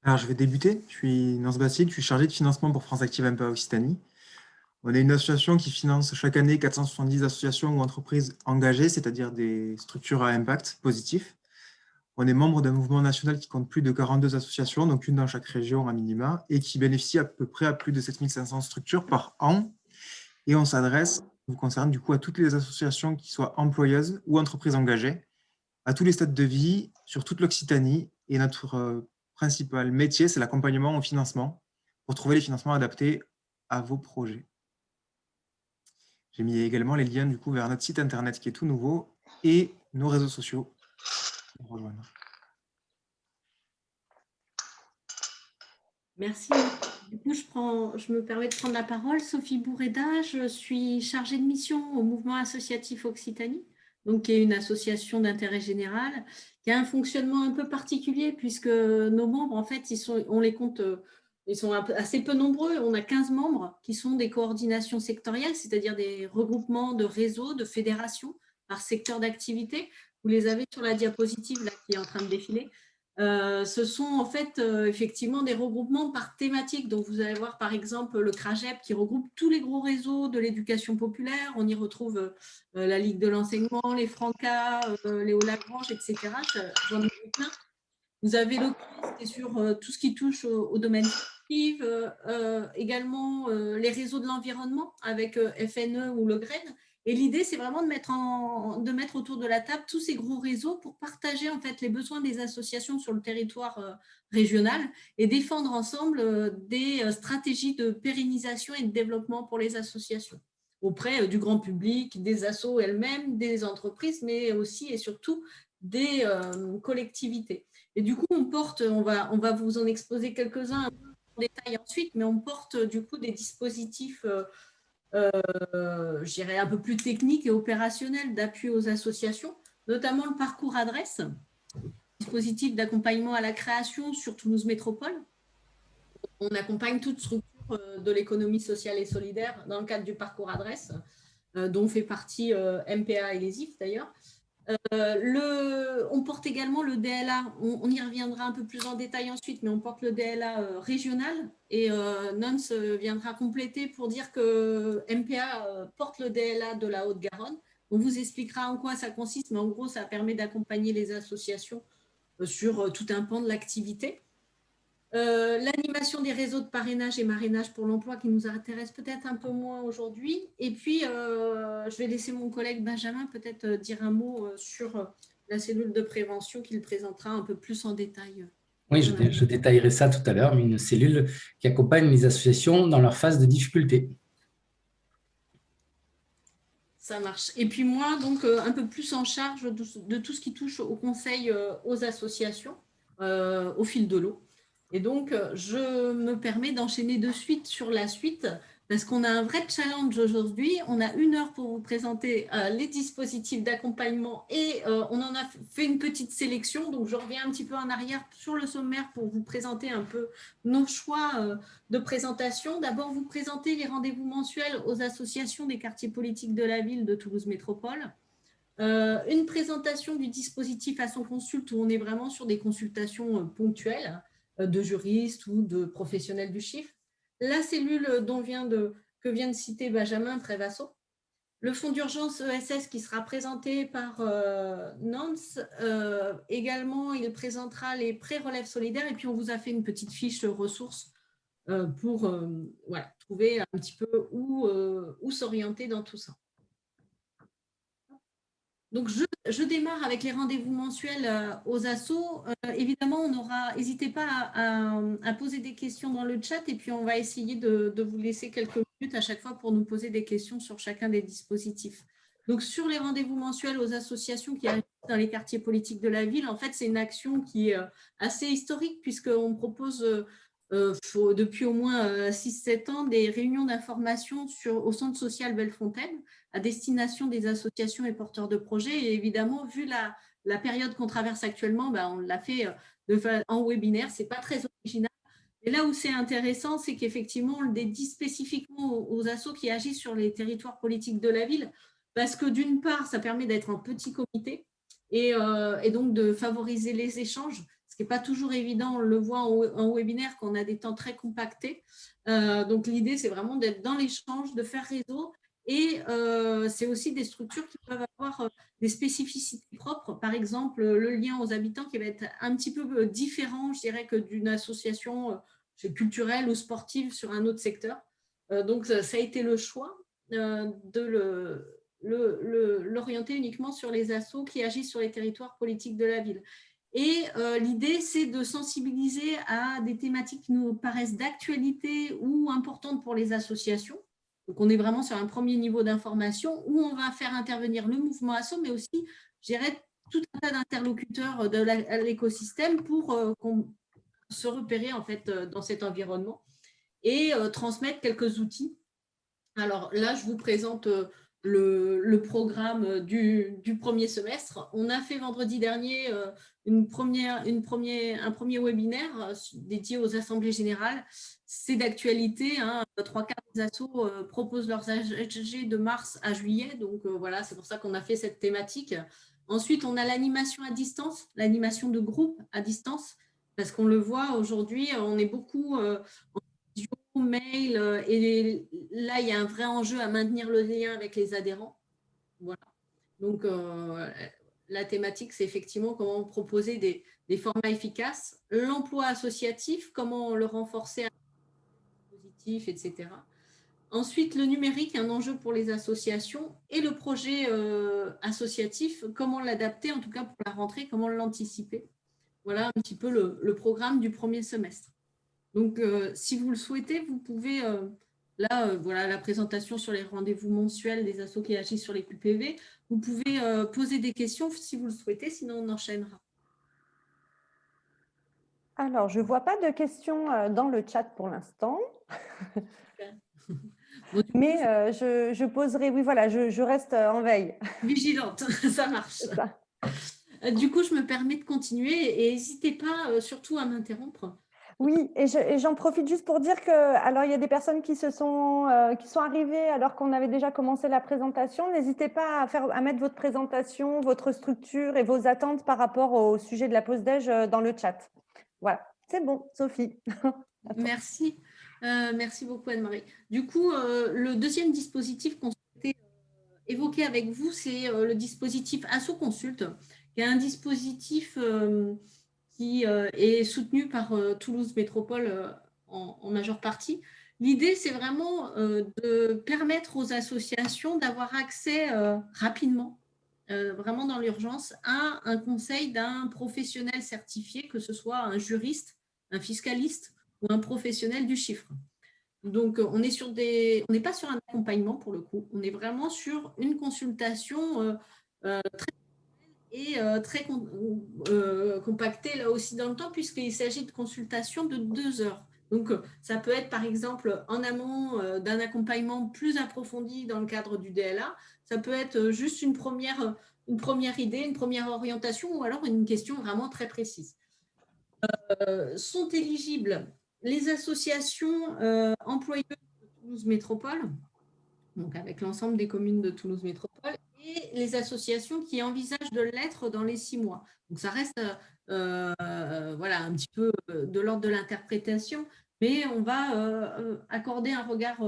Alors, je vais débuter. Je suis Nance Bastide, je suis chargé de financement pour France Active MPA Occitanie. On est une association qui finance chaque année 470 associations ou entreprises engagées, c'est-à-dire des structures à impact positif. On est membre d'un mouvement national qui compte plus de 42 associations, donc une dans chaque région à minima, et qui bénéficie à peu près à plus de 7500 structures par an. Et on vous concerne du coup à toutes les associations qui soient employeuses ou entreprises engagées, à tous les stades de vie, sur toute l'Occitanie. Et notre principal métier, c'est l'accompagnement au financement pour trouver les financements adaptés à vos projets. J'ai mis également les liens du coup vers notre site internet qui est tout nouveau et nos réseaux sociaux pour rejoindre. Merci. Du coup, je me permets de prendre la parole. Sophie Bourreda, je suis chargée de mission au Mouvement associatif Occitanie, donc qui est une association d'intérêt général, qui a un fonctionnement un peu particulier puisque nos membres, en fait, on les compte, ils sont assez peu nombreux. On a 15 membres qui sont des coordinations sectorielles, c'est-à-dire des regroupements de réseaux, de fédérations par secteur d'activité. Vous les avez sur la diapositive là, qui est en train de défiler. Ce sont en fait effectivement des regroupements par thématique. Donc vous allez voir par exemple le CRAGEP qui regroupe tous les gros réseaux de l'éducation populaire. On y retrouve la Ligue de l'enseignement, les Francas, Léo Lagrange, etc. J'en ai vu plein. Vous avez l'autre qui est sur tout ce qui touche au domaine sportif, également les réseaux de l'environnement avec FNE ou le GREN. Et l'idée, c'est vraiment de mettre autour de la table tous ces gros réseaux pour partager en fait les besoins des associations sur le territoire régional et défendre ensemble des stratégies de pérennisation et de développement pour les associations auprès du grand public, des assos elles-mêmes, des entreprises, mais aussi et surtout des collectivités. Et du coup, on va vous en exposer quelques-uns en détail ensuite, mais on porte du coup des dispositifs, je dirais, un peu plus techniques et opérationnels d'appui aux associations, notamment le parcours adresse, dispositif d'accompagnement à la création sur Toulouse Métropole. On accompagne toute structure de l'économie sociale et solidaire dans le cadre du parcours adresse, dont fait partie MPA et les IF d'ailleurs. On porte également le DLA, on y reviendra un peu plus en détail ensuite, mais on porte le DLA régional et Nons viendra compléter pour dire que MPA porte le DLA de la Haute-Garonne. On vous expliquera en quoi ça consiste, mais en gros, ça permet d'accompagner les associations sur tout un pan de l'activité. L'animation des réseaux de parrainage et marrainage pour l'emploi qui nous intéresse peut-être un peu moins aujourd'hui. Et puis, je vais laisser mon collègue Benjamin peut-être dire un mot sur la cellule de prévention qu'il présentera un peu plus en détail. Oui, je détaillerai ça tout à l'heure, mais une cellule qui accompagne les associations dans leur phase de difficulté. Ça marche. Et puis moi, donc, un peu plus en charge de tout ce qui touche au conseil aux associations au fil de l'eau. Et donc, je me permets d'enchaîner de suite sur la suite parce qu'on a un vrai challenge aujourd'hui. On a 1 heure pour vous présenter les dispositifs d'accompagnement et on en a fait une petite sélection. Donc, je reviens un petit peu en arrière sur le sommaire pour vous présenter un peu nos choix de présentation. D'abord, vous présenter les rendez-vous mensuels aux associations des quartiers politiques de la ville de Toulouse Métropole. Une présentation du dispositif à son consulte où on est vraiment sur des consultations ponctuelles de juristes ou de professionnels du chiffre. La cellule que vient de citer Benjamin Prévasso. Le fonds d'urgence ESS qui sera présenté par Nance. Également, il présentera les pré-relèves solidaires et puis on vous a fait une petite fiche ressources pour trouver un petit peu où s'orienter dans tout ça. Donc, je démarre avec les rendez-vous mensuels aux assos. Évidemment, n'hésitez pas à poser des questions dans le chat et puis on va essayer de vous laisser quelques minutes à chaque fois pour nous poser des questions sur chacun des dispositifs. Donc, sur les rendez-vous mensuels aux associations qui agissent dans les quartiers politiques de la ville, en fait, c'est une action qui est assez historique puisqu'on propose depuis au moins 6-7 ans des réunions d'information au centre social Bellefontaine à destination des associations et porteurs de projets. Et évidemment, vu la période qu'on traverse actuellement, on l'a fait en webinaire. Ce n'est pas très original. Et là où c'est intéressant, c'est qu'effectivement, on le dédie spécifiquement aux assos qui agissent sur les territoires politiques de la ville, parce que d'une part, ça permet d'être en petit comité et donc de favoriser les échanges, ce qui n'est pas toujours évident, on le voit en webinaire, qu'on a des temps très compactés. Donc, l'idée, c'est vraiment d'être dans l'échange, de faire réseau. Et c'est aussi des structures qui peuvent avoir des spécificités propres. Par exemple, le lien aux habitants qui va être un petit peu différent, je dirais, que d'une association culturelle ou sportive sur un autre secteur. Donc, ça a été le choix de l'orienter uniquement sur les assos qui agissent sur les territoires politiques de la ville. Et l'idée, c'est de sensibiliser à des thématiques qui nous paraissent d'actualité ou importantes pour les associations. Donc, on est vraiment sur un premier niveau d'information où on va faire intervenir le mouvement asso, mais aussi, je dirais, tout un tas d'interlocuteurs de l'écosystème pour se repérer en fait dans cet environnement et transmettre quelques outils. Alors là, je vous présente le programme du premier semestre. On a fait vendredi dernier un premier webinaire dédié aux assemblées générales. C'est d'actualité, hein, 3/4 des assos proposent leurs AG de mars à juillet. Donc voilà, c'est pour ça qu'on a fait cette thématique. Ensuite, on a l'animation à distance, l'animation de groupe à distance, parce qu'on le voit aujourd'hui, on est beaucoup en mail, et là, il y a un vrai enjeu à maintenir le lien avec les adhérents. Voilà. Donc, la thématique, c'est effectivement comment proposer des formats efficaces, l'emploi associatif, comment le renforcer, positif, etc. Ensuite, le numérique, un enjeu pour les associations, et le projet associatif, comment l'adapter, en tout cas pour la rentrée, comment l'anticiper. Voilà un petit peu le programme du premier semestre. Donc, si vous le souhaitez, vous pouvez, voilà la présentation sur les rendez-vous mensuels des assos qui agissent sur les QPV. Vous pouvez poser des questions si vous le souhaitez, sinon on enchaînera. Alors, je ne vois pas de questions dans le chat pour l'instant. Bon, mais je poserai, oui, voilà, je reste en veille. Vigilante, ça marche. Ça. Du coup, je me permets de continuer et n'hésitez pas surtout à m'interrompre. Oui, et j'en profite juste pour dire que, alors il y a des personnes qui sont arrivées alors qu'on avait déjà commencé la présentation. N'hésitez pas à mettre votre présentation, votre structure et vos attentes par rapport au sujet de la pause déj dans le chat. Voilà, c'est bon, Sophie. Merci. Merci beaucoup, Anne-Marie. Du coup, le deuxième dispositif qu'on souhaitait évoquer avec vous, c'est le dispositif Asso Consulte, qui est un dispositif qui est soutenu par Toulouse Métropole en majeure partie. L'idée, c'est vraiment de permettre aux associations d'avoir accès rapidement, vraiment dans l'urgence, à un conseil d'un professionnel certifié, que ce soit un juriste, un fiscaliste ou un professionnel du chiffre. Donc, on n'est pas sur un accompagnement pour le coup, on est vraiment sur une consultation très et très compactée là aussi dans le temps, puisqu'il s'agit de consultations de 2 heures. Donc, ça peut être par exemple en amont d'un accompagnement plus approfondi dans le cadre du DLA, ça peut être juste une première idée, une première orientation, ou alors une question vraiment très précise. Sont éligibles les associations employeuses de Toulouse Métropole, donc avec l'ensemble des communes de Toulouse Métropole, et les associations qui envisagent de l'être dans les 6 mois. Donc ça reste voilà, un petit peu de l'ordre de l'interprétation, mais on va accorder un regard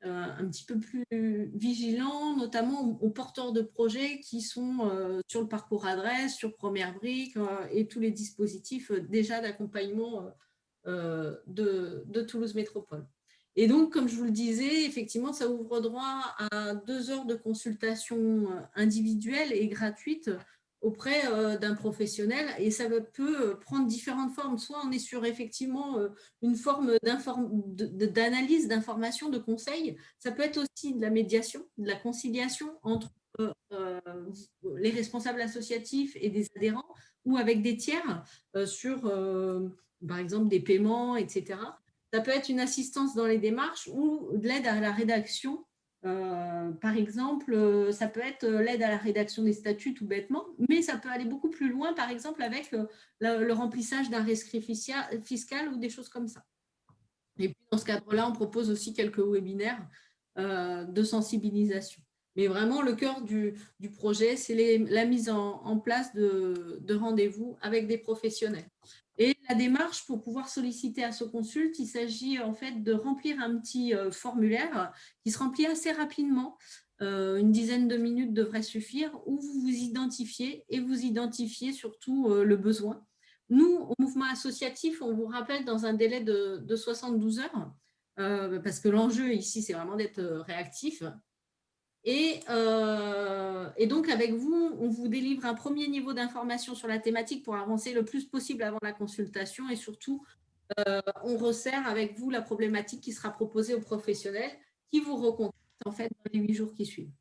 un petit peu plus vigilant, notamment aux porteurs de projets qui sont sur le parcours adresse, sur Première Brique et tous les dispositifs déjà d'accompagnement de Toulouse Métropole. Et donc, comme je vous le disais, effectivement, ça ouvre droit à 2 heures de consultation individuelle et gratuite auprès d'un professionnel, et ça peut prendre différentes formes. Soit on est sur effectivement une forme d'analyse, d'information, de conseil. Ça peut être aussi de la médiation, de la conciliation entre les responsables associatifs et des adhérents, ou avec des tiers sur, par exemple, des paiements, etc. Ça peut être une assistance dans les démarches ou de l'aide à la rédaction. Par exemple, ça peut être l'aide à la rédaction des statuts tout bêtement, mais ça peut aller beaucoup plus loin, par exemple, avec le remplissage d'un rescrit fiscal ou des choses comme ça. Et puis, dans ce cadre-là, on propose aussi quelques webinaires de sensibilisation. Mais vraiment, le cœur du projet, c'est la mise en place de rendez-vous avec des professionnels. Et la démarche, pour pouvoir solliciter AssoConsult, il s'agit en fait de remplir un petit formulaire qui se remplit assez rapidement. Une dizaine de minutes devrait suffire, où vous vous identifiez et vous identifiez surtout le besoin. Nous, au mouvement associatif, on vous rappelle dans un délai de 72 heures, parce que l'enjeu ici, c'est vraiment d'être réactif. Et donc, avec vous, on vous délivre un premier niveau d'information sur la thématique pour avancer le plus possible avant la consultation. Et surtout, on resserre avec vous la problématique qui sera proposée aux professionnels qui vous recontactent en fait dans les 8 jours qui suivent.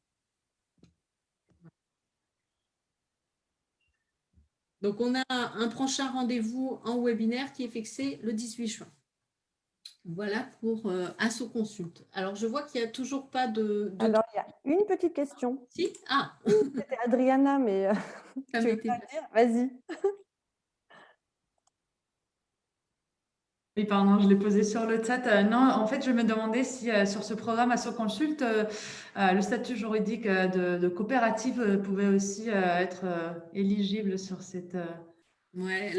Donc, on a un prochain rendez-vous en webinaire qui est fixé le 18 juin. Voilà pour AssoConsult. Alors, je vois qu'il n'y a toujours pas de… Alors, il y a une petite question. Si ? Ah, C'était Adriana, mais ça tu veux m'était… pas le dire? Vas-y. Oui, pardon, je l'ai posé sur le chat. Non, en fait, je me demandais si sur ce programme AssoConsult, le statut juridique de coopérative pouvait aussi être éligible sur cette… Ouais,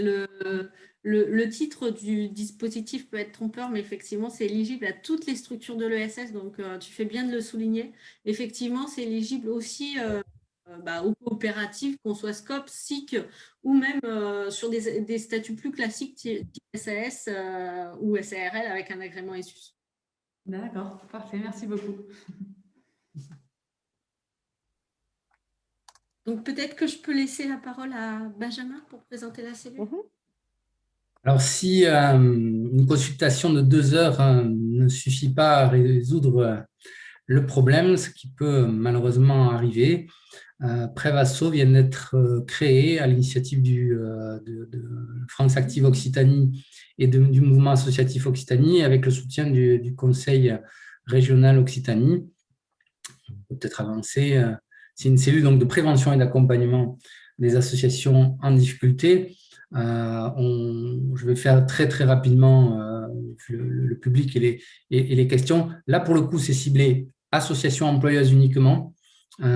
le titre du dispositif peut être trompeur, mais effectivement, c'est éligible à toutes les structures de l'ESS, donc tu fais bien de le souligner. Effectivement, c'est éligible aussi aux coopératives, qu'on soit SCOP, SIC, ou même sur des statuts plus classiques, type SAS ou SARL avec un agrément ESUS. D'accord, parfait, merci beaucoup. Donc, peut-être que je peux laisser la parole à Benjamin pour présenter la cellule. Alors, si une consultation de 2 heures ne suffit pas à résoudre le problème, ce qui peut malheureusement arriver, Prévasso vient d'être créé à l'initiative de France Active Occitanie et du mouvement associatif Occitanie avec le soutien du Conseil régional Occitanie. On peut peut-être avancer. C'est une cellule donc, de prévention et d'accompagnement des associations en difficulté. Je vais faire très très rapidement le public et les questions. Là, pour le coup, c'est ciblé associations employeuses uniquement. Pour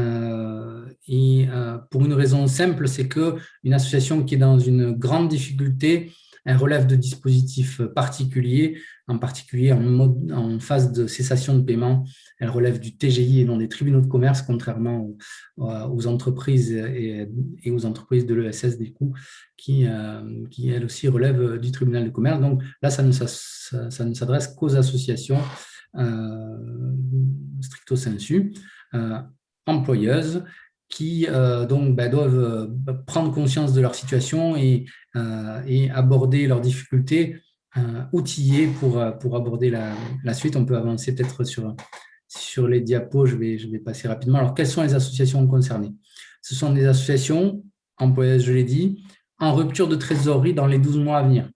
une raison simple, c'est qu'une association qui est dans une grande difficulté, elle relève de dispositifs particuliers, en particulier en phase de cessation de paiement. Elle relève du TGI et non des tribunaux de commerce, contrairement aux entreprises et aux entreprises de l'ESS, du coup, qui elles aussi relèvent du tribunal de commerce. Donc là, ça ne s'adresse qu'aux associations stricto sensu, employeuses, qui doivent prendre conscience de leur situation et aborder leurs difficultés, outillées pour aborder la suite. On peut avancer peut-être sur les diapos, je vais passer rapidement. Alors, quelles sont les associations concernées? Ce sont des associations employeuses, je l'ai dit, en rupture de trésorerie dans les 12 mois à venir.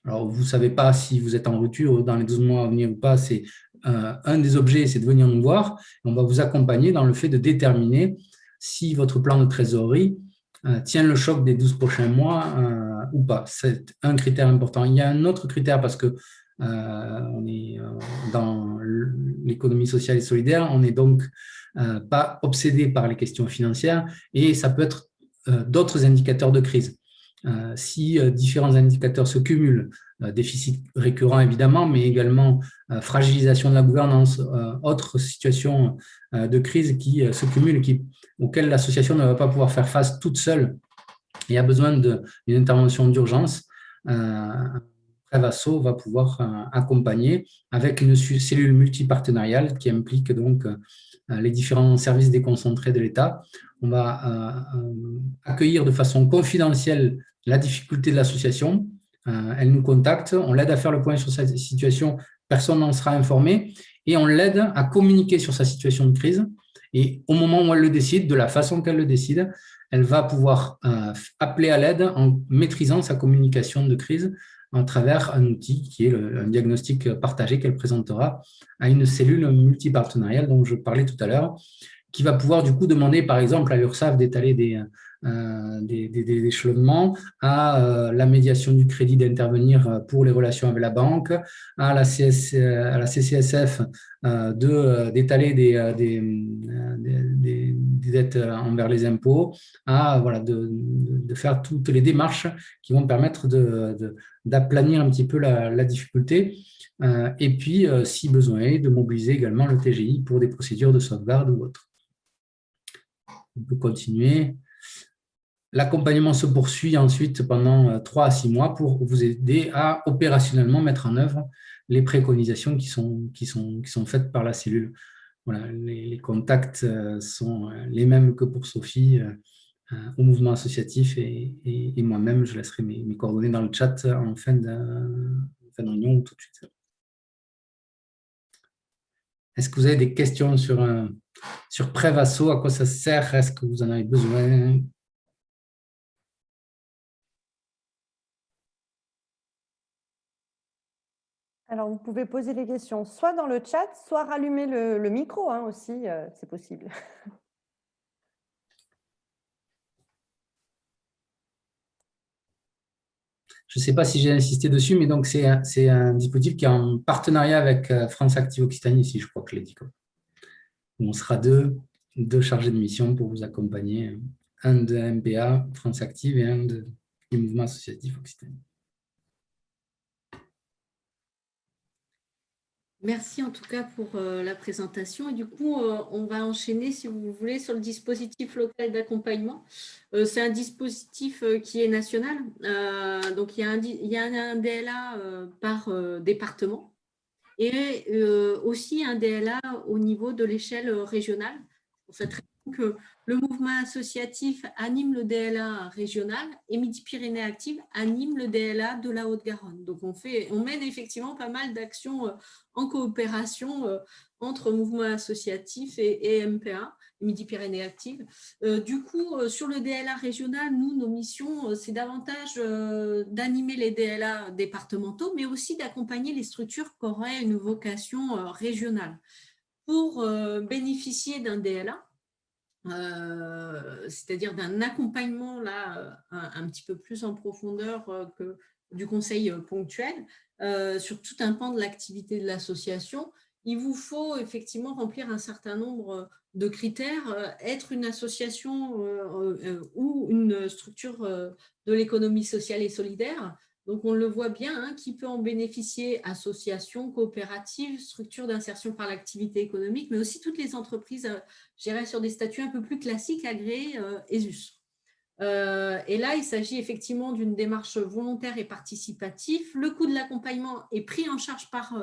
Alors, vous ne savez pas si vous êtes en rupture dans les 12 mois à venir ou pas. C'est un des objets, c'est de venir nous voir. On va vous accompagner dans le fait de déterminer si votre plan de trésorerie tient le choc des 12 prochains mois ou pas. C'est un critère important. Il y a un autre critère parce que on est dans l'économie sociale et solidaire, on n'est donc pas obsédé par les questions financières et ça peut être d'autres indicateurs de crise. Si différents indicateurs se cumulent, déficit récurrent évidemment, mais également fragilisation de la gouvernance, autres situations de crise qui se cumulent, auxquelles l'association ne va pas pouvoir faire face toute seule et a besoin d'une intervention d'urgence, Prévasso va pouvoir accompagner avec une cellule multipartenariale qui implique donc les différents services déconcentrés de l'État. On va accueillir de façon confidentielle la difficulté de l'association. Elle nous contacte, on l'aide à faire le point sur sa situation, personne n'en sera informé, et on l'aide à communiquer sur sa situation de crise. Et au moment où elle le décide, de la façon qu'elle le décide, elle va pouvoir appeler à l'aide en maîtrisant sa communication de crise à travers un outil qui est un diagnostic partagé qu'elle présentera à une cellule multipartenariale dont je parlais tout à l'heure, qui va pouvoir du coup demander par exemple à l'URSSAF d'étaler des échelonnements, à la médiation du crédit d'intervenir pour les relations avec la banque, à la CCSF d'étaler des dettes envers les impôts, à voilà, de faire toutes les démarches qui vont permettre d'aplanir un petit peu la difficulté. Et puis, si besoin est, de mobiliser également le TGI pour des procédures de sauvegarde ou autres. On peut continuer. L'accompagnement se poursuit ensuite pendant 3 à 6 mois pour vous aider à opérationnellement mettre en œuvre les préconisations qui sont faites par la cellule. Voilà, les contacts sont les mêmes que pour Sophie au mouvement associatif et moi-même, je laisserai mes coordonnées dans le chat en fin de réunion ou tout de suite. Est-ce que vous avez des questions sur Prévasso? À quoi ça sert? Est-ce que vous en avez besoin? Alors, vous pouvez poser les questions soit dans le chat, soit rallumer le micro hein, aussi, c'est possible. Je ne sais pas si j'ai insisté dessus, mais donc c'est un dispositif qui est en partenariat avec France Active Occitanie, si je crois que je l'ai dit. On sera deux chargés de mission pour vous accompagner, un de MPA, France Active, et un du mouvement associatif Occitanie. Merci en tout cas pour la présentation. Et du coup, on va enchaîner, si vous voulez, sur le dispositif local d'accompagnement. C'est un dispositif qui est national. Donc, il y a un DLA par département et aussi un DLA au niveau de l'échelle régionale. Pour cette raison que le mouvement associatif anime le DLA régional et Midi-Pyrénées Active anime le DLA de la Haute-Garonne. Donc, on mène effectivement pas mal d'actions en coopération entre mouvements associatifs et MPA, Midi-Pyrénées Active. Du coup, sur le DLA régional, nos missions, c'est davantage d'animer les DLA départementaux, mais aussi d'accompagner les structures qui auraient une vocation régionale. Pour bénéficier d'un DLA, c'est-à-dire d'un accompagnement là, un petit peu plus en profondeur que du conseil ponctuel, sur tout un pan de l'activité de l'association, il vous faut effectivement remplir un certain nombre de critères, être une association ou une structure de l'économie sociale et solidaire. Donc, on le voit bien, hein, qui peut en bénéficier, associations, coopératives, structures d'insertion par l'activité économique, mais aussi toutes les entreprises gérées sur des statuts un peu plus classiques, agréés ESUS. Et là, il s'agit effectivement d'une démarche volontaire et participative. Le coût de l'accompagnement est pris en charge par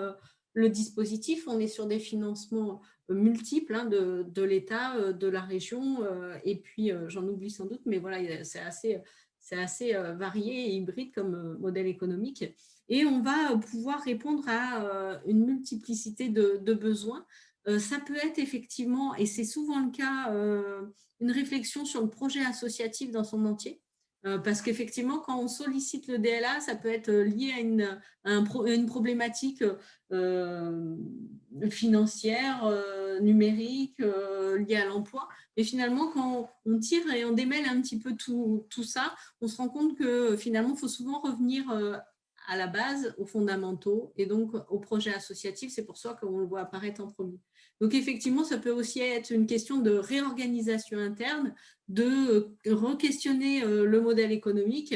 le dispositif. On est sur des financements multiples hein, de l'État, de la région, et puis j'en oublie sans doute, mais voilà, c'est assez varié et hybride comme modèle économique. Et on va pouvoir répondre à une multiplicité de besoins. Ça peut être effectivement, et c'est souvent le cas, une réflexion sur le projet associatif dans son entier. Parce qu'effectivement, quand on sollicite le DLA, ça peut être lié à une problématique financière, numérique, liée à l'emploi. Et finalement, quand on tire et on démêle un petit peu tout ça, on se rend compte que finalement, il faut souvent revenir à la base, aux fondamentaux et donc au projet associatif. C'est pour ça qu'on le voit apparaître en premier. Donc, effectivement, ça peut aussi être une question de réorganisation interne, de re-questionner le modèle économique.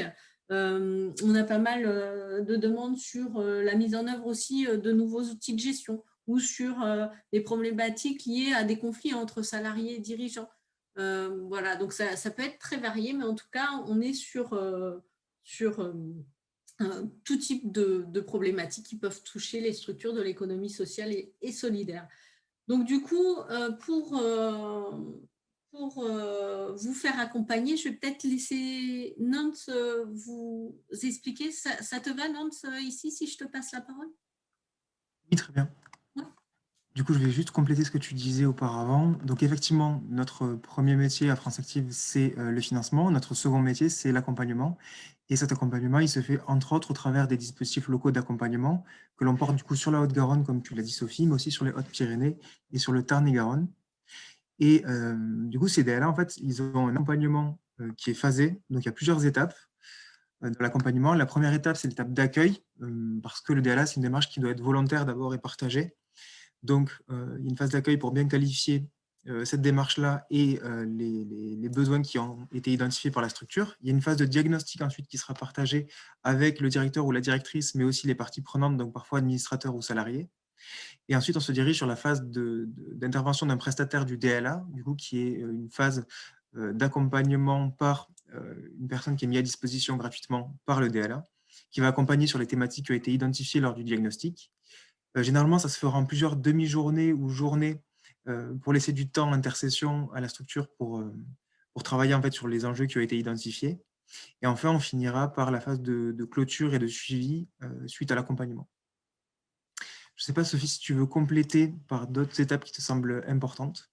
On a pas mal de demandes sur la mise en œuvre aussi de nouveaux outils de gestion ou sur des problématiques liées à des conflits entre salariés et dirigeants. Voilà, donc ça peut être très varié, mais en tout cas, on est sur tout type de problématiques qui peuvent toucher les structures de l'économie sociale et solidaire. Donc, du coup, pour vous faire accompagner, je vais peut-être laisser Nance vous expliquer. Ça te va, Nance, ici, si je te passe la parole? Oui, très bien. Ouais. Du coup, je vais juste compléter ce que tu disais auparavant. Donc, effectivement, notre premier métier à France Active, c'est le financement. Notre second métier, c'est l'accompagnement. Et cet accompagnement, il se fait entre autres au travers des dispositifs locaux d'accompagnement que l'on porte du coup sur la Haute-Garonne, comme tu l'as dit Sophie, mais aussi sur les Hautes-Pyrénées et sur le Tarn-et-Garonne. Et du coup, ces DLA, en fait, ils ont un accompagnement qui est phasée. Donc, il y a plusieurs étapes de l'accompagnement. La première étape, c'est l'étape d'accueil, parce que le DLA, c'est une démarche qui doit être volontaire d'abord et partagée. Donc, il y a une phase d'accueil pour bien qualifier cette démarche-là et les besoins qui ont été identifiés par la structure. Il y a une phase de diagnostic ensuite qui sera partagée avec le directeur ou la directrice, mais aussi les parties prenantes, donc parfois administrateurs ou salariés. Et ensuite, on se dirige sur la phase d'intervention d'un prestataire du DLA, du coup, qui est une phase d'accompagnement par une personne qui est mise à disposition gratuitement par le DLA, qui va accompagner sur les thématiques qui ont été identifiées lors du diagnostic. Généralement, ça se fera en plusieurs demi-journées ou journées pour laisser du temps d'intercession à la structure pour travailler en fait, sur les enjeux qui ont été identifiés. Et enfin, on finira par la phase de clôture et de suivi suite à l'accompagnement. Je ne sais pas, Sophie, si tu veux compléter par d'autres étapes qui te semblent importantes.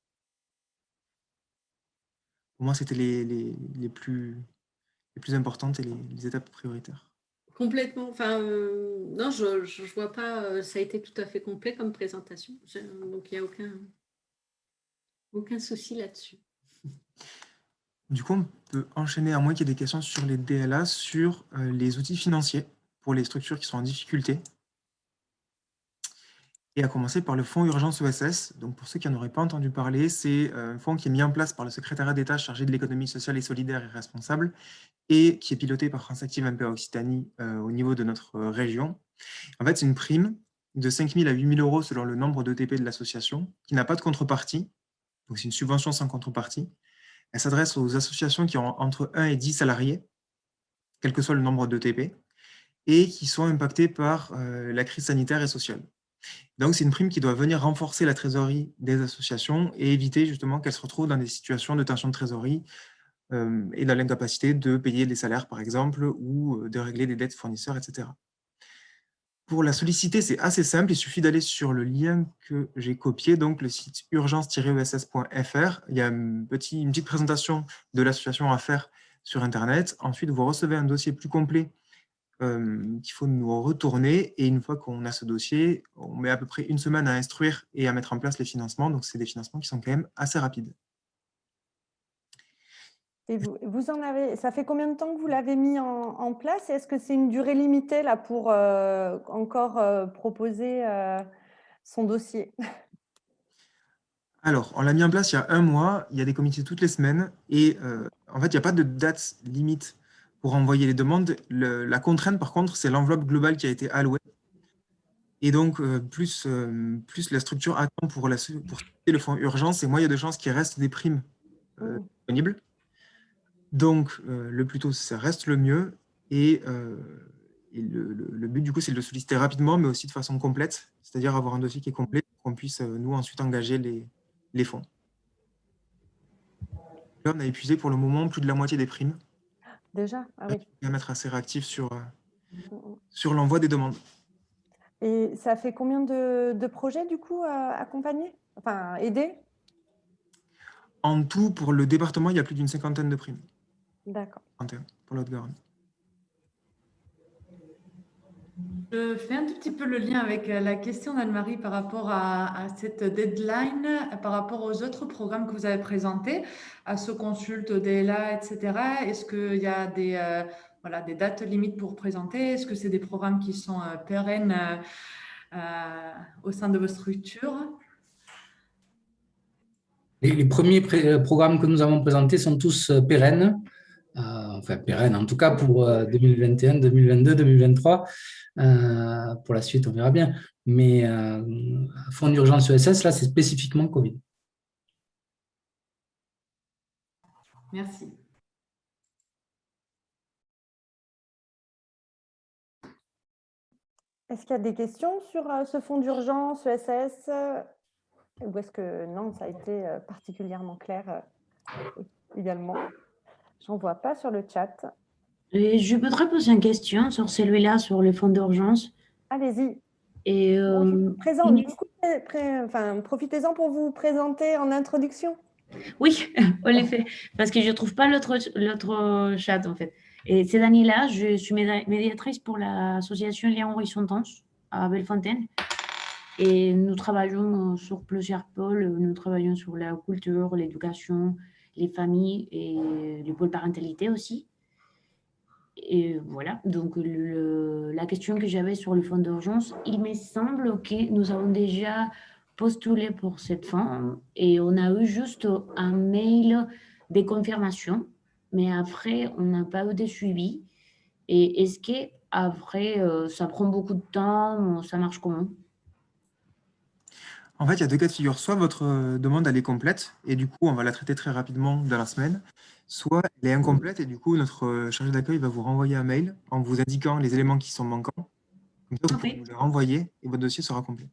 Pour moi, c'était les plus importantes et les étapes prioritaires. Complètement. Enfin, non, je ne vois pas, ça a été tout à fait complet comme présentation. Donc, il n'y a aucun souci là-dessus. Du coup, on peut enchaîner, à moins qu'il y ait des questions sur les DLA, sur les outils financiers pour les structures qui sont en difficulté. Et à commencer par le fonds urgence ESS. Donc, pour ceux qui n'en auraient pas entendu parler, c'est un fonds qui est mis en place par le secrétariat d'État chargé de l'économie sociale et solidaire et responsable et qui est piloté par France Active MPA Occitanie au niveau de notre région. En fait, c'est une prime de 5 000 à 8 000 € selon le nombre d'ETP de l'association, qui n'a pas de contrepartie. Donc, c'est une subvention sans contrepartie. Elle s'adresse aux associations qui ont entre 1 et 10 salariés, quel que soit le nombre d'ETP, et qui sont impactées par la crise sanitaire et sociale. Donc, c'est une prime qui doit venir renforcer la trésorerie des associations et éviter justement qu'elles se retrouvent dans des situations de tension de trésorerie et dans l'incapacité de payer les salaires, par exemple, ou de régler des dettes fournisseurs, etc. Pour la solliciter, c'est assez simple. Il suffit d'aller sur le lien que j'ai copié, donc le site urgence-ess.fr. Il y a une petite présentation de l'association à faire sur Internet. Ensuite, vous recevez un dossier plus complet qu'il faut nous retourner. Et une fois qu'on a ce dossier, on met à peu près une semaine à instruire et à mettre en place les financements. Donc, c'est des financements qui sont quand même assez rapides. Et vous en avez, ça fait combien de temps que vous l'avez mis en place? Est-ce que c'est une durée limitée là pour encore proposer son dossier? Alors, on l'a mis en place il y a 1 mois. Il y a des comités toutes les semaines. Et en fait, il n'y a pas de date limite pour envoyer les demandes. La contrainte, par contre, c'est l'enveloppe globale qui a été allouée. Et donc, plus la structure attend pour le fonds urgence, et moins il y a de chances qu'il reste des primes disponibles. Donc, le plus tôt, ça reste le mieux. Et le but, du coup, c'est de le solliciter rapidement, mais aussi de façon complète, c'est-à-dire avoir un dossier qui est complet pour qu'on puisse, nous, ensuite engager les fonds. Là, on a épuisé pour le moment plus de la moitié des primes. Déjà? Ah oui. On va être assez réactif sur l'envoi des demandes. Et ça fait combien de projets du coup accompagnés, enfin aidés? En tout, pour le département, il y a plus d'une 50aine de primes. D'accord. Pour l'Haute-Garonne. Je fais un tout petit peu le lien avec la question d'Anne-Marie par rapport à cette deadline, par rapport aux autres programmes que vous avez présentés, à ce consulte, DLA, etc. Est-ce qu'il y a des dates limites pour présenter? Est-ce que c'est des programmes qui sont pérennes au sein de vos structures? Les premiers programmes que nous avons présentés sont tous pérennes. Enfin pérennes, en tout cas pour 2021, 2022, 2023. Pour la suite, on verra bien. Mais fonds d'urgence ESS, là, c'est spécifiquement Covid. Merci. Est-ce qu'il y a des questions sur ce fonds d'urgence ESS? Ou est-ce que non, ça a été particulièrement clair également? J'en vois pas sur le chat. Et je voudrais poser une question sur celui-là, sur les fonds d'urgence. Allez-y. Et Du coup, profitez-en pour vous présenter en introduction. oui, en effet, parce que je ne trouve pas l'autre chat en fait. Et c'est Daniela, je suis médiatrice pour l'association Liens Horizontaux à Bellefontaine. Et nous travaillons sur plusieurs pôles. Nous travaillons sur la culture, l'éducation, les familles et le pôle parentalité aussi. Et voilà, donc la question que j'avais sur le fonds d'urgence, il me semble que nous avons déjà postulé pour cette fin et on a eu juste un mail de confirmation, mais après, on n'a pas eu de suivi. Et est-ce que après, ça prend beaucoup de temps, ça marche comment? En fait, il y a deux cas de figure. Soit votre demande elle est complète et du coup, on va la traiter très rapidement dans la semaine. Soit elle est incomplète et du coup, notre chargé d'accueil va vous renvoyer un mail en vous indiquant les éléments qui sont manquants. Comme ça, vous pouvez Ok, nous les renvoyer et votre dossier sera complet.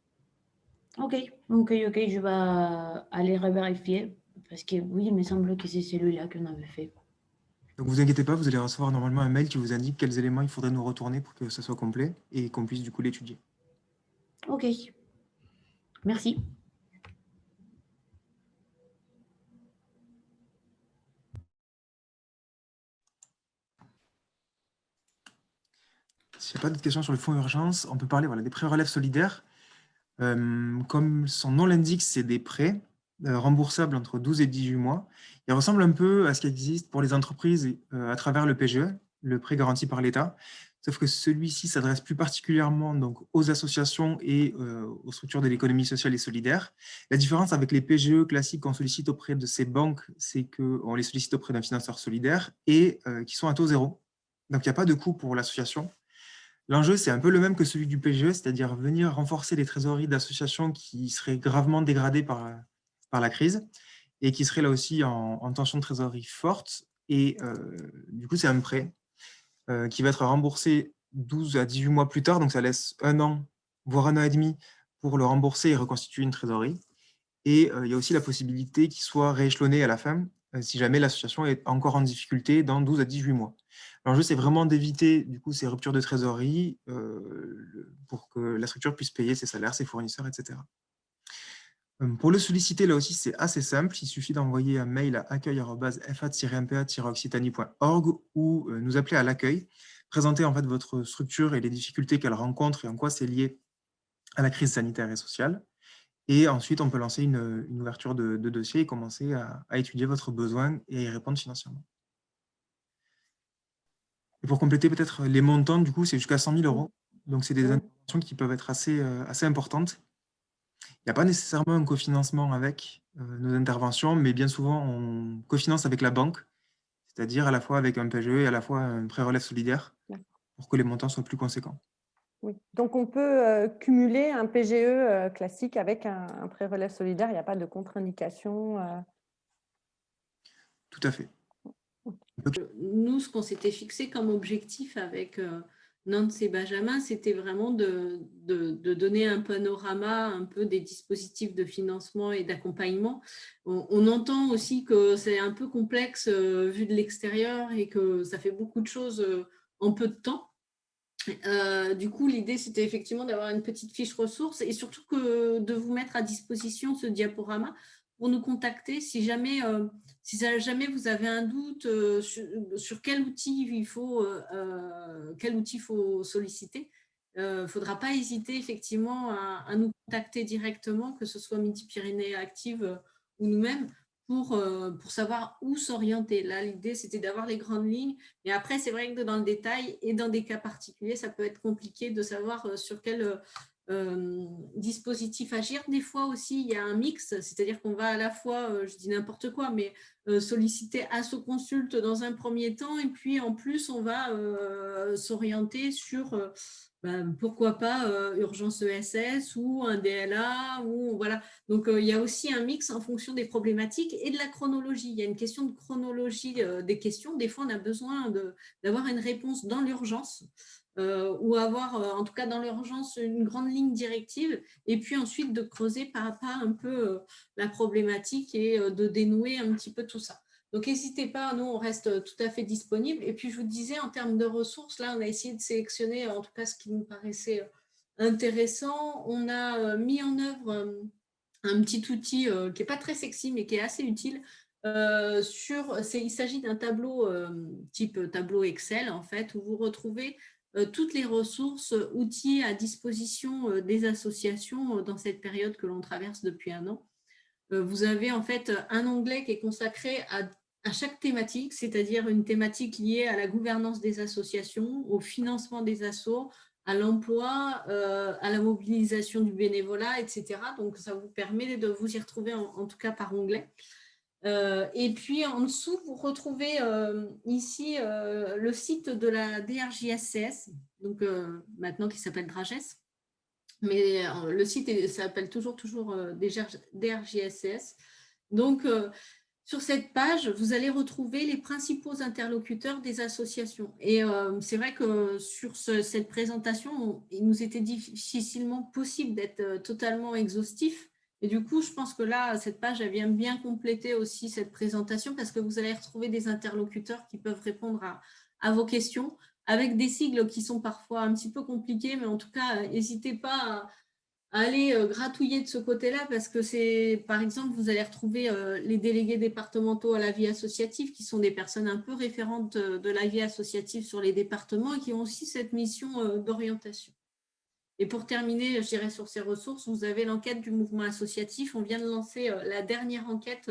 ok, je vais aller revérifier parce que oui, il me semble que c'est celui-là qu'on avait fait. Donc, vous inquiétez pas, vous allez recevoir normalement un mail qui vous indique quels éléments il faudrait nous retourner pour que ça soit complet et qu'on puisse du coup l'étudier. Ok, merci. S'il n'y a pas d'autres questions sur le fonds urgence, on peut parler des prêts relève solidaires. Comme son nom l'indique, c'est des prêts remboursables entre 12 et 18 mois. Il ressemble un peu à ce qui existe pour les entreprises à travers le PGE, le prêt garanti par l'État, sauf que celui-ci s'adresse plus particulièrement donc, aux associations et aux structures de l'économie sociale et solidaire. La différence avec les PGE classiques qu'on sollicite auprès de ces banques, c'est qu'on les sollicite auprès d'un financeur solidaire et qui sont à taux zéro. Donc, il n'y a pas de coût pour l'association. L'enjeu, c'est un peu le même que celui du PGE, c'est-à-dire venir renforcer les trésoreries d'associations qui seraient gravement dégradées par la crise et qui seraient là aussi en tension de trésorerie forte. Et du coup, c'est un prêt qui va être remboursé 12 à 18 mois plus tard, donc ça laisse 1 an, voire 1 an et demi pour le rembourser et reconstituer une trésorerie. Et il y a aussi la possibilité qu'il soit rééchelonné à la fin, si jamais l'association est encore en difficulté dans 12 à 18 mois. L'enjeu, c'est vraiment d'éviter du coup ces ruptures de trésorerie pour que la structure puisse payer ses salaires, ses fournisseurs, etc. Pour le solliciter, là aussi, c'est assez simple. Il suffit d'envoyer un mail à accueil@fa-mpa-occitanie.org ou nous appeler à l'accueil, présenter en fait votre structure et les difficultés qu'elle rencontre et en quoi c'est lié à la crise sanitaire et sociale. Et ensuite, on peut lancer une ouverture de dossier et commencer à étudier votre besoin et à y répondre financièrement. Et pour compléter peut-être les montants, du coup, c'est jusqu'à 100 000 €. Donc, c'est des interventions qui peuvent être assez importantes. Il n'y a pas nécessairement un cofinancement avec nos interventions, mais bien souvent, on cofinance avec la banque, c'est-à-dire à la fois avec un PGE et à la fois un prêt relève solidaire pour que les montants soient plus conséquents. Oui. Donc, on peut cumuler un PGE classique avec un prêt relève solidaire. Il n'y a pas de contre-indication. Tout à fait. Nous, ce qu'on s'était fixé comme objectif avec Nantes et Benjamin, c'était vraiment de donner un panorama un peu des dispositifs de financement et d'accompagnement. On entend aussi que c'est un peu complexe vu de l'extérieur et que ça fait beaucoup de choses en peu de temps. Du coup, l'idée, c'était effectivement d'avoir une petite fiche ressources et surtout que de vous mettre à disposition ce diaporama pour nous contacter si jamais vous avez un doute sur quel outil il faut solliciter. Il ne faudra pas hésiter effectivement à nous contacter directement, que ce soit Midi-Pyrénées Active ou nous-mêmes, pour savoir où s'orienter. Là, l'idée, c'était d'avoir les grandes lignes. Mais après, c'est vrai que dans le détail et dans des cas particuliers, ça peut être compliqué de savoir sur quel dispositif agir. Des fois aussi, il y a un mix, c'est-à-dire qu'on va à la fois, je dis n'importe quoi, mais solliciter AssoConsult dans un premier temps, et puis en plus, on va s'orienter sur pourquoi pas urgence ESS ou un DLA, ou voilà. Donc, il y a aussi un mix en fonction des problématiques et de la chronologie. Il y a une question de chronologie des questions. Des fois, on a besoin d'avoir une réponse dans l'urgence ou avoir, en tout cas dans l'urgence, une grande ligne directive et puis ensuite de creuser pas à pas un peu la problématique et de dénouer un petit peu tout ça. Donc, n'hésitez pas, nous, on reste tout à fait disponible. Et puis, je vous disais, en termes de ressources, là, on a essayé de sélectionner, en tout cas, ce qui nous paraissait intéressant. On a mis en œuvre un petit outil qui n'est pas très sexy, mais qui est assez utile. Il s'agit d'un tableau type tableau Excel, en fait, où vous retrouvez toutes les ressources, outils à disposition des associations dans cette période que l'on traverse depuis un an. vous avez en fait un onglet qui est consacré à chaque thématique, c'est-à-dire une thématique liée à la gouvernance des associations, au financement des assos, à l'emploi, à la mobilisation du bénévolat, etc. Donc, ça vous permet de vous y retrouver en tout cas par onglet. Et puis, en dessous, vous retrouvez ici le site de la DRJSCS, donc maintenant qui s'appelle DRAGES. Mais le site s'appelle toujours DRJSCS. Donc, sur cette page, vous allez retrouver les principaux interlocuteurs des associations. Et c'est vrai que sur cette présentation, il nous était difficilement possible d'être totalement exhaustif. Et du coup, je pense que là, cette page, elle vient bien compléter aussi cette présentation parce que vous allez retrouver des interlocuteurs qui peuvent répondre à vos questions avec des sigles qui sont parfois un petit peu compliqués, mais en tout cas, n'hésitez pas à aller gratouiller de ce côté-là parce que c'est, par exemple, vous allez retrouver les délégués départementaux à la vie associative qui sont des personnes un peu référentes de la vie associative sur les départements et qui ont aussi cette mission d'orientation. Et pour terminer, je dirais sur ces ressources, vous avez l'enquête du mouvement associatif. On vient de lancer la dernière enquête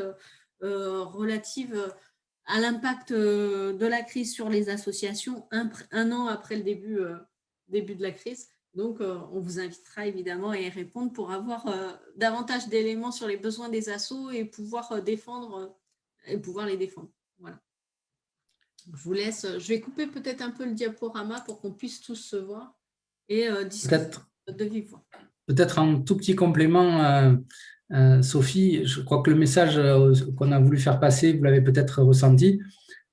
relative à l'impact de la crise sur les associations un an après le début de la crise. Donc, on vous invitera évidemment à y répondre pour avoir davantage d'éléments sur les besoins des assos et pouvoir les défendre. Voilà. Je vous laisse. Je vais couper peut-être un peu le diaporama pour qu'on puisse tous se voir et discuter de vive voix. Peut-être un tout petit complément, Sophie. Je crois que le message qu'on a voulu faire passer, vous l'avez peut-être ressenti,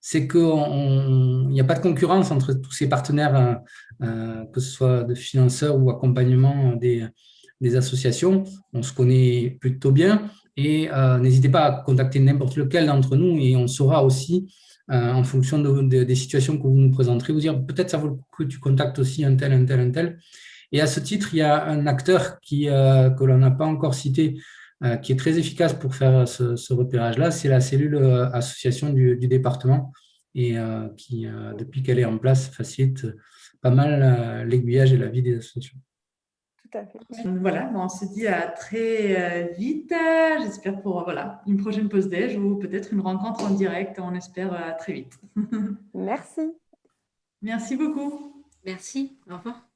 c'est qu'il n'y a pas de concurrence entre tous ces partenaires, que ce soit de financeurs ou accompagnement des associations. On se connaît plutôt bien et n'hésitez pas à contacter n'importe lequel d'entre nous et on saura aussi, en fonction des situations que vous nous présenterez, vous dire peut-être ça vaut le coup que tu contactes aussi un tel, un tel, un tel. Et à ce titre, il y a un acteur que l'on n'a pas encore cité, qui est très efficace pour faire ce repérage-là, c'est la cellule association du département et qui, depuis qu'elle est en place, facilite pas mal l'aiguillage et la vie des associations. Tout à fait. Voilà, on se dit à très vite. J'espère pour une prochaine pause déj ou peut-être une rencontre en direct. On espère très vite. Merci. Merci beaucoup. Merci. Au revoir.